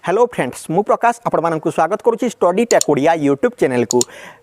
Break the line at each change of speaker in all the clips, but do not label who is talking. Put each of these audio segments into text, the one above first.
Hello friends मु प्रकाश आपण मानक स्वागत करुच्ची study tech Odia YouTube channel को।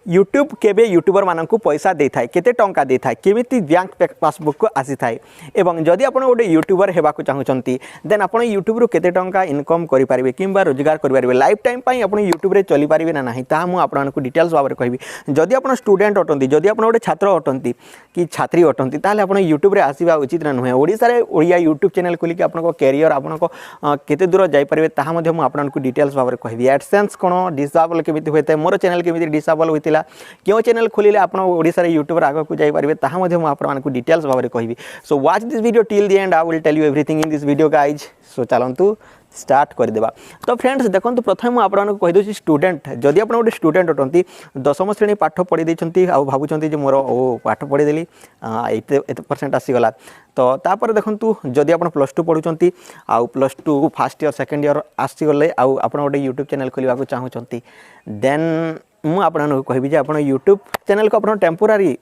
यूट्यूब केबे यूट्यूबर मानक पैसा दे थाए केते टंका दे थाए केमिति बैंक पासबुक को आसी थाए एवं जदि आपण गोटे यूट्यूबर हेबाकू चाहूचंती देन आपण यूट्यूब रो केते टंका इनकम करि पारिबे किंबा रोजगार करि पारिबे लाइफ टाइम पई आपण यूट्यूब रे चली पारिबे ना नाही ता मु आपण को डिटेल्स बारे कहबी। जदि आपण स्टूडेंट अटंती जदि आपण गोटे छात्र अटंती कि छात्री अटंती ताले आपण यूट्यूब रे आसीबा उचित ना नुहे। ओडिसा रे ओडिया यूट्यूब चैनल खोली कि आपण को कैरियर आपण को केते दूर जाई पारिबे ताहा मध्ये मु आपण को डिटेल्स भाव में कहबी। एडसेंस कौन डिसेबल केमिति होता है मोर चैनल केमिति डिसेबल होता क्यों चैनल खोलिले आपण ओडिसा रे यूट्यूबर आगे को जाई पारिबे ताहा मध्ये मु आपण को डिटेल्स भाव में कहबी। So watch this video till the end I will tell you everything in this video guys. So चलंतु स्टार्ट कर देबा। तो फ्रेंड्स देखो प्रथम मुझे आपको कही दूसरी स्टूडेंट जदि आप गोटे स्टूडेंट अटंती 10वीं श्रेणी पाठ पढ़ी देती आ भावुं मोर ओ पाठ पढ़ीदेली एत परसेंट आसीगला। तो तापर देखु जदि आप +2 पढ़ुंट आउ +2 फर्स्ट ईयर सेकेंड ईयर आसीगले आप गोटे यूट्यूब चैनल खोलने को चाहूँगी देन मुझे आपको कहबी आप यूट्यूब चैनल को आप टेम्पोरारी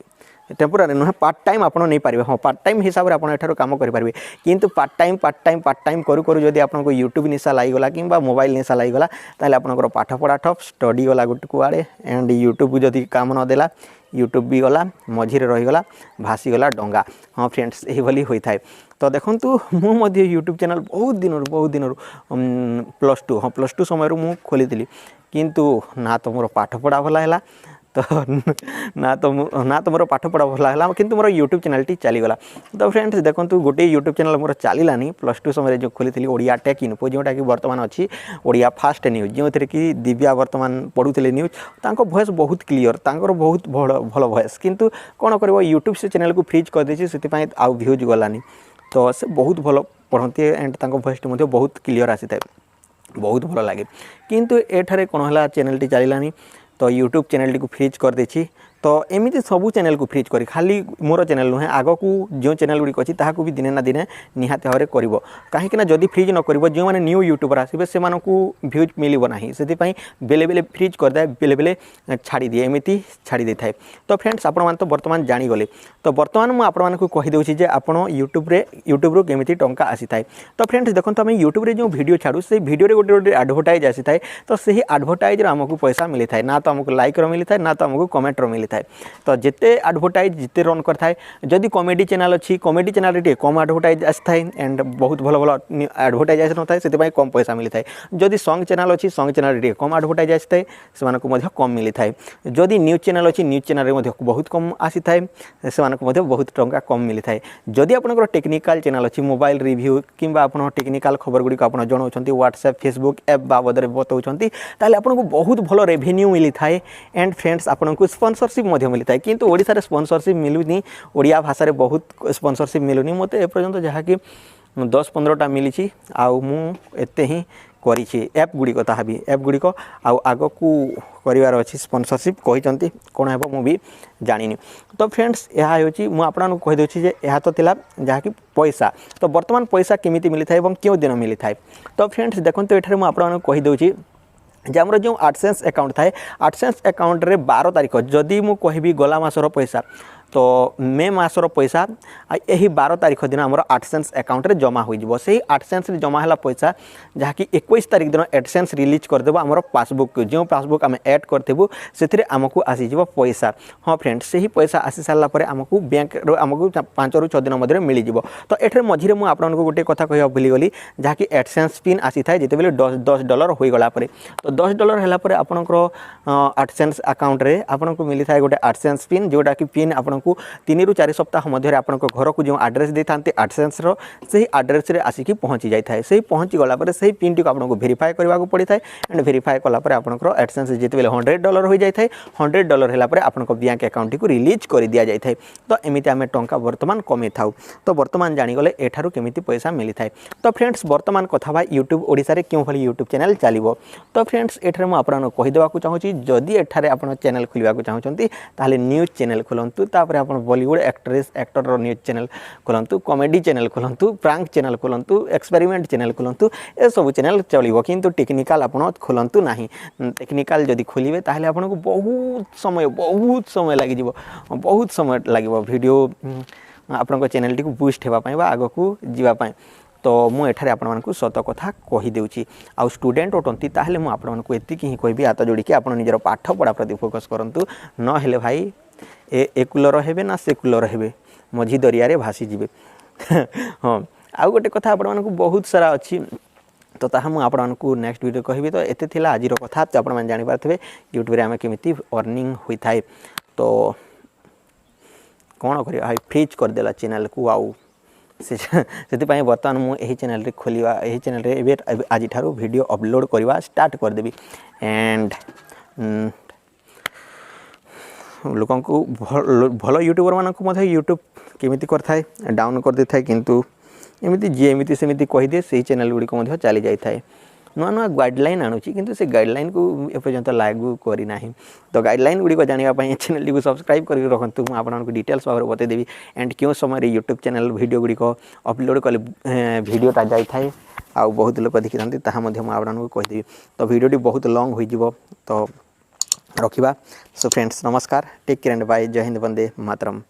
नुहे पार्ट टाइम आप नहीं पारे। हाँ पार्ट टाइम हिसाब से आप कम करेंगे किंतु पार्ट टाइम करू करू जदि आपको यूट्यूब निशा लगिगला कि मोबाइल निशा लगिगला ताले आपनकर पाठ पढ़ा ठप स्टडी गला गोटे कुआड़े एंड यूट्यूब जदि काम नदेला यूट्यूब भी गला मझे रहीगला भासीगला डंगा। हाँ फ्रेंड्स यही होता है। तो देखु मुझे यूट्यूब चैनल बहुत दिन +2 हाँ +2 समय मु खोली किंतु ना तो मोर पाठ पढ़ा भला है तो ना तो मोर पाठ पढ़ा भला है किंतु मोर यूट्यूब चैनल टी चलीगला। तो फ्रेंड्स देखो गोटे यूट्यूब चैनल मोर चलानी +2 समय जो खोली ओडिया टेक इन्फो जोटा कि बर्तमान अच्छी ओडिया फास्ट न्यूज जो थे कि दिव्या बर्तमान पढ़ुले न्यूज तांको वॉइस बहुत क्लियर तांकर बहुत भल वॉइस किंतु कौन कर यूट्यूब से चैनल को फ्रीज कर देछि से आउ व्यूज गलानी। तो से बहुत भल पढ़ती एंड तांको वॉइस टी बहुत क्लियर आसी थाए बहुत भल लगे किंतु एठारे कौन है चैनल टी चलानी तो यूट्यूब चैनल को फ्रीज कर देछि। तो एमती सबू चैनल को फ्रीज करी खाली मोर चैनल नुहे आग को जो चैनल गुड़ी अच्छी ताकू भी दिने ना दिने निहाती भाव में कहीं जदि फ्रीज न कर जो मैंने न्यू यूट्यूबर आसवे से व्यूज मिल ना से बेले बेले फ्रीज करदे बेले बेले छाड़ी दिए एमती छाड़ी दे थाए। तो फ्रेंड्स आपण मैंने तो बर्तमान जानीगले। तो बर्तमान मुझे कहीदे आप यूट्यूब केमी टंका आसी थाए। तो फ्रेंड्स देखो आम यूट्यूब रे जो वीडियो छाड़ू से वीडियो गोटे गोटे एडभर्टाइज आसी थाए तो सही एडभर्टाइज आमको पैसा मिली थाए ना तो आमको लाइक मिली थाए ना तो आमको कमेंट मिली थाए। तो जिते एडभर्टाइज जिते रन कर थाए जदि कॉमेडी चैनल अच्छी कॉमेडी चैनल टे कम एडभर्टाइज आसी थाए एंड बहुत भल भल एडभर्टाइज आसी नए से कम पैसा मिली थाए। जदि सॉन्ग चैनल अच्छी सॉन्ग चैनल टे कम एडभर्टाइज आसी थाए से कम मिली थाए। जदि न्यूज चैनल अच्छी न्यूज चैनल में बहुत कम आसी थाए से बहुत टंका कम मिली थाए। जदि आपनकर टेक्निकल चैनल अच्छी मोबाइल रिव्यू किंबा आपन टेक्निकल खबर गुड़ी आप जनावती व्हाट्सएप फेसबुक एप बाबद में बताऊँगी ताले आपको बहुत भल रेवेन्यू मिली थाए एंड फ्रेंड्स आपको स्पॉन्सरशिप मिली थाए किंतु ओडिशा रे स्पॉन्सरशिप मिलुनी ओडिया भाषा रे बहुत स्पॉन्सरशिप मिलुनी मत एपर्यंत जहाँकि 10-15टा मिली आउ मु एते ही करी एप गुड़िक ताहा भी एप गुड़िक आउ आग को करार अच्छी स्पॉन्सरशिप कहते कौन है मुझे जानी। तो फ्रेंड्स यह हूँ मुझे कहीदे यह तो थिला जहाँकि पैसा। तो बर्तमान पैसा केमिति मिली थाए क्यों दिन मिली थाए। तो फ्रेंड्स देखो ये मुझे कहीदे जे आमर जो एडसेंस अकाउंट थाए एडसेंस अकाउंट रे 12 तारीख जदि मु कहबी गला मासर पैसा तो मे मासर पैसा यही 12 तारीख दिन आमर एडसेंस अकाउंट रे जमा हो से एडसेंस रे जमा है पैसा जहाँकि 21 तारीख दिन एडसेंस रिलीज करदेव आमर पासबुक जो पासबुक आम ऐड करूँ से आमको आसीज पैसा। हाँ फ्रेंड्स से ही पैसा आसी सारापर आमको बैंक आमको 5 ରୁ 6 दिन मध्य मिल जाव। तो ये मझे मुझे आपको गोटे कथा कह भूलीगली जहाँकि एडसेंस पिन आसी था जिते $10 हो गला। तो $10 है आपंकर एडसेंस अकाउंट रे आपको मिली था गोटे एडसेंस पिन जोटा कि पिन आप 3 ରୁ 4 सप्ताह मध्य आप घर को जो आड्रेस दे था एडसेंस से आड्रेस रे आसिक पहुँची जाए से पहुँची गलापर से पिन टी आपको भेरीफाए करने को पड़ी था एंड भेरीफाए कलापर आपंकर एडसेंस जिते $100 हो जाए $100 है आप बैंक अकाउंट को रिलीज कर दि जाए। तो एमती आम टंका बर्तमान कमे था। तो बर्तमान जानीगले एठारू केमिति पैसा मिली थाए। तो फ्रेंड्स बर्तमान कथा भाई यूट्यूब ओडिशा रे क्यों भली यूट्यूब चैनल चलिबो। तो फ्रेंड्स एठारे मु आपन कहिदेबा को चाहूची जदि एठारे आपन चैनल खोलिबा को चाहूचंती ताले न्यूज चैनल खोलंतु तापरे आपन बॉलीवुड एक्ट्रेस एक्टर रो न्यूज चैनल खोलंतु कॉमेडी चैनल खोलंतु प्रांक चैनल खोलंतु एक्सपेरिमेंट चैनल खोलंतु ए सब चैनल चलिबो किंतु टेक्निकल आपन खोलंतु नाही। टेक्निकल जदि खोलिबे ताहले आपन को बहुत समय लागि जिवो बहुत समय लागिवो वीडियो आपन चैनल टी को बूस्ट हेबा पई बा आगो को जीवा पई। तो मुझे आपको सत कथा कहीदे आउ स्टूडेंट अटंती ताहले मु आपको एतिक ही कहबी हाथ जोड़िकी आप निजर पाठ पढ़ा प्रति फोकस करूँ न हेले भाई ए कूलर हेबे ना से कूलर हेबे मझी दरिया रे भासी जीवे हाँ आउ गोटे कथा आपको बहुत सारा अच्छी तो ताहा मु आपको नेक्स्ट वीडियो कहबी तो एते थिला आजिर कथा तो आप जानि पारथिबे यूट्यूब रे आमे केमिति अर्निंग होई थाए तो कौन कर फ्रीज करदेला चैनल को आउ से बर्तमान मुझे चैनल रे खोलिया यही चैनल रे आज ठारू वीडियो अपलोड करवा स्टार्ट करदेवी एंड लोक को भल यूट्यूबर मानक यूट्यूब केमिति करथाए डाउन कर देथाए किंतु एमिति जी एमिति सेमिति कहीदे से चैनल गुड़ी चली जाए नुआ नुआ गाइडलाइन आणुची किंतु से गाइडलाइन को एपर्यंत लागू करना तो गाइडलाइन गुड़ी जानापी चैनल को सब्सक्राइब करके रखु मुझे आपको डिटेल्स भाव में बतईदेवी एंड क्यों समय YouTube channel video Gudi upload कले वीडियोटा जाए आउ बहुत लोग देखी था आपको कहीदेवी तो वीडियोटी बहुत लॉन्ग हो तो रखा सो फ्रेंड्स नमस्कार टेक केयर एंड बाय जय हिंद वंदे मातरम।